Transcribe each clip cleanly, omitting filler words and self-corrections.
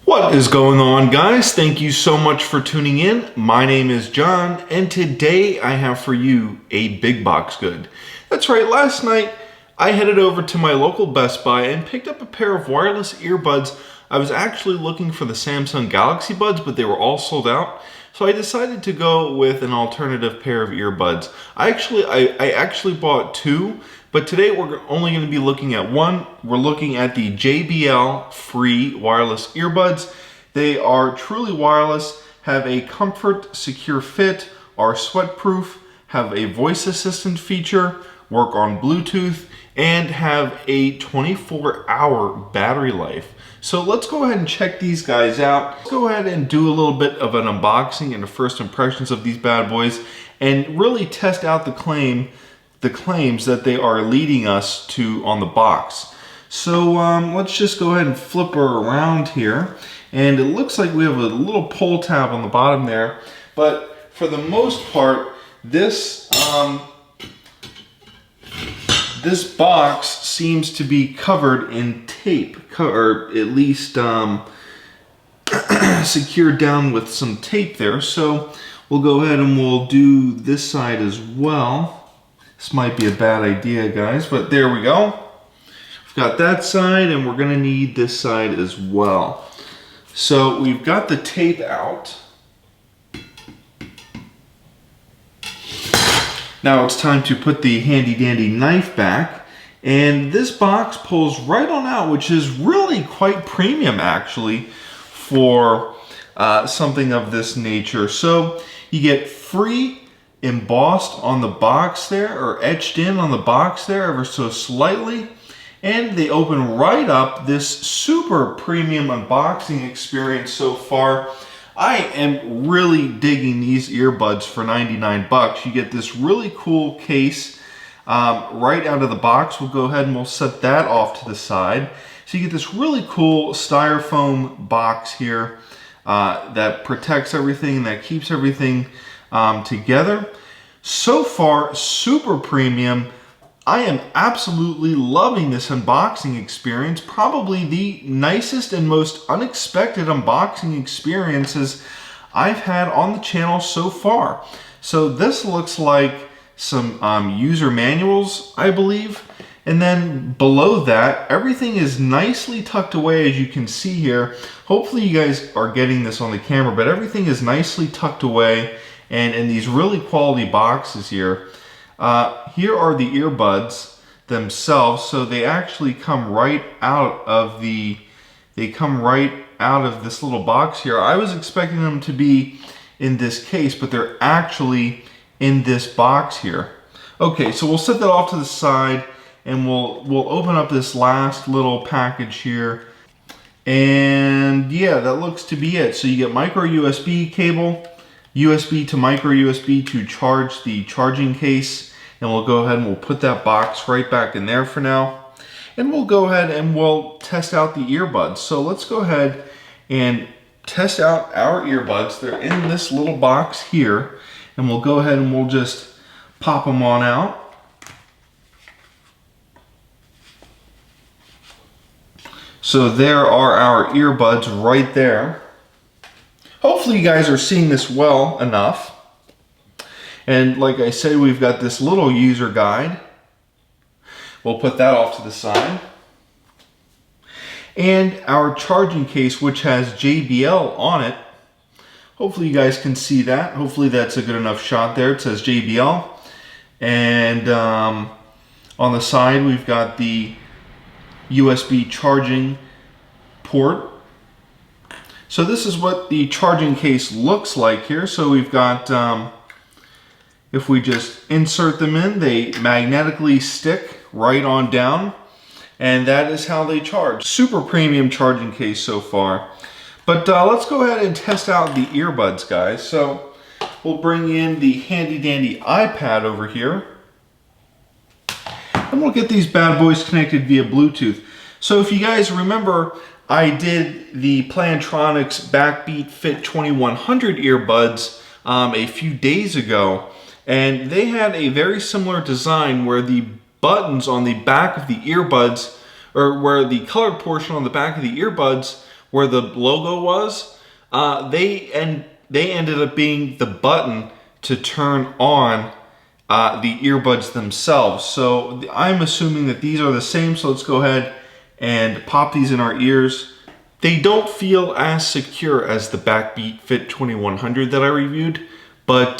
What is going on, guys? Thank you so much for tuning in. My name is John, and today I have for you a big box good. That's right, last night I headed over to my local Best Buy and picked up a pair of wireless earbuds. I was actually looking for the Samsung Galaxy Buds, but they were all sold out. So I decided to go with an alternative pair of earbuds. I actually bought two, but today we're only going to be looking at one. We're looking at the JBL Free wireless earbuds. They are truly wireless, have a comfort, secure fit, are sweatproof, have a voice assistant feature, work on Bluetooth, and have a 24-hour battery life. So let's go ahead and check these guys out. Let's go ahead and do a little bit of an unboxing and the first impressions of these bad boys and really test out the claims that they are leading us to on the box. So let's just go ahead and flip her around here. And it looks like we have a little pull tab on the bottom there. But for the most part, this box seems to be covered in tape, or at least secured down with some tape there. So we'll go ahead and we'll do this side as well. This might be a bad idea, guys, but there we go. We've got that side, and we're gonna need this side as well. So we've got the tape out. Now it's time to put the handy dandy knife back, and this box pulls right on out, which is really quite premium actually for something of this nature. So you get free embossed on the box there, or etched in on the box there ever so slightly, and they open right up. This super premium unboxing experience so far. I am really digging these earbuds for 99 bucks. You get this really cool case right out of the box. We'll go ahead and we'll set that off to the side. So you get this really cool styrofoam box here that protects everything, that keeps everything together. So far, super premium. I am absolutely loving this unboxing experience. Probably the nicest and most unexpected unboxing experiences I've had on the channel so far. So this looks like some user manuals, I believe. And then below that, everything is nicely tucked away, as you can see here. Hopefully you guys are getting this on the camera, but everything is nicely tucked away and in these really quality boxes here. Here are the earbuds themselves. So they actually come right out of this little box here. I was expecting them to be in this case, but they're actually in this box here. Okay, so we'll set that off to the side, and we'll open up this last little package here. And yeah, that looks to be it. So you get micro USB cable, USB to micro USB to charge the charging case, and we'll go ahead and we'll put that box right back in there for now. And we'll go ahead and we'll test out the earbuds. So let's go ahead and test out our earbuds. They're in this little box here, and we'll go ahead and we'll just pop them on out. So there are our earbuds right there. Hopefully you guys are seeing this well enough. And like I said, we've got this little user guide. We'll put that off to the side. And our charging case, which has JBL on it. Hopefully you guys can see that. Hopefully that's a good enough shot there. It says JBL. And on the side, we've got the USB charging port. So this is what the charging case looks like here. So we've got, if we just insert them in, they magnetically stick right on down, and that is how they charge. Super premium charging case so far. But let's go ahead and test out the earbuds, guys. So we'll bring in the handy dandy iPad over here, and we'll get these bad boys connected via Bluetooth. So if you guys remember, I did the Plantronics Backbeat Fit 2100 earbuds a few days ago, and they had a very similar design where the buttons on the back of the earbuds, or where the colored portion on the back of the earbuds where the logo was, they ended up being the button to turn on the earbuds themselves. So I'm assuming that these are the same. So let's go ahead and pop these in our ears. They don't feel as secure as the Backbeat Fit 2100 that I reviewed, but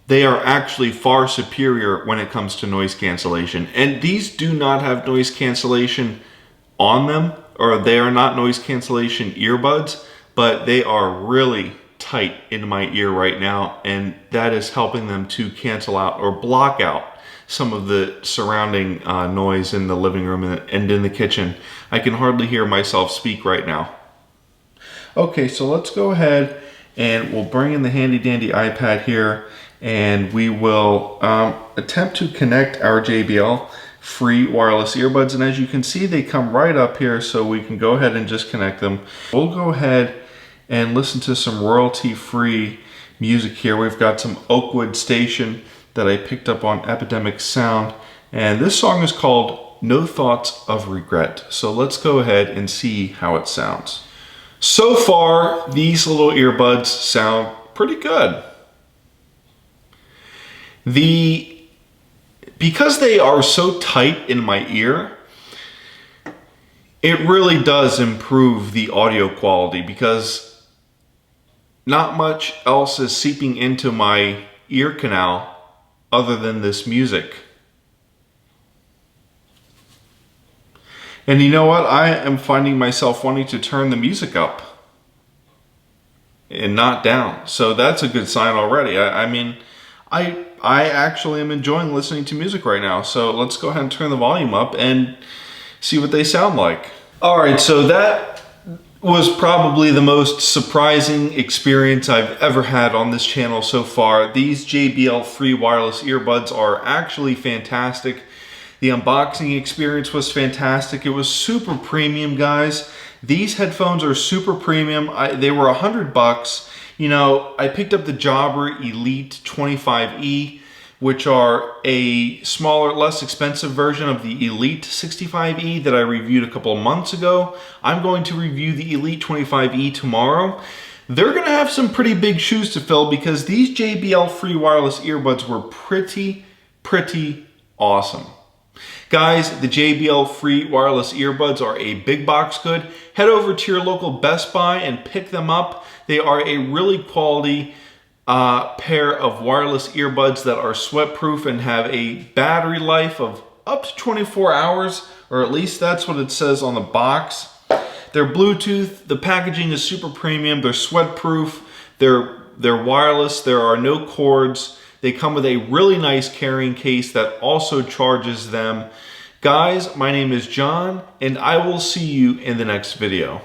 they are actually far superior when it comes to noise cancellation. And these do not have noise cancellation on them, or they are not noise cancellation earbuds, but they are really tight in my ear right now, and that is helping them to cancel out or block out some of the surrounding noise in the living room and in the kitchen. I can hardly hear myself speak right now. Okay, so let's go ahead and we'll bring in the handy dandy iPad here, and we will attempt to connect our JBL Free wireless earbuds. And as you can see, they come right up here, so we can go ahead and just connect them. We'll go ahead and listen to some royalty-free music here. We've got some Oakwood Station that I picked up on Epidemic Sound, and this song is called No Thoughts of Regret. So let's go ahead and see how it sounds. So far, these little earbuds sound pretty good. Because they are so tight in my ear, it really does improve the audio quality, because not much else is seeping into my ear canal other than this music. And you know what? I am finding myself wanting to turn the music up and not down. So that's a good sign already. I mean, I actually am enjoying listening to music right now. So let's go ahead and turn the volume up and see what they sound like. All right, so that was probably the most surprising experience I've ever had on this channel so far. These JBL Free wireless earbuds are actually fantastic. The unboxing experience was fantastic. It was super premium, guys. These headphones are super premium. They were $100. You know, I picked up the Jobber Elite 25E, which are a smaller, less expensive version of the Elite 65E that I reviewed a couple of months ago. I'm going to review the Elite 25E tomorrow. They're gonna have some pretty big shoes to fill, because these JBL Free wireless earbuds were pretty awesome. Guys, the JBL Free wireless earbuds are a big box good. Head over to your local Best Buy and pick them up. They are a really quality pair of wireless earbuds that are sweat-proof and have a battery life of up to 24 hours, or at least that's what it says on the box. They're Bluetooth, the packaging is super premium, they're sweat-proof, they're wireless, there are no cords. They come with a really nice carrying case that also charges them. Guys, my name is John, and I will see you in the next video.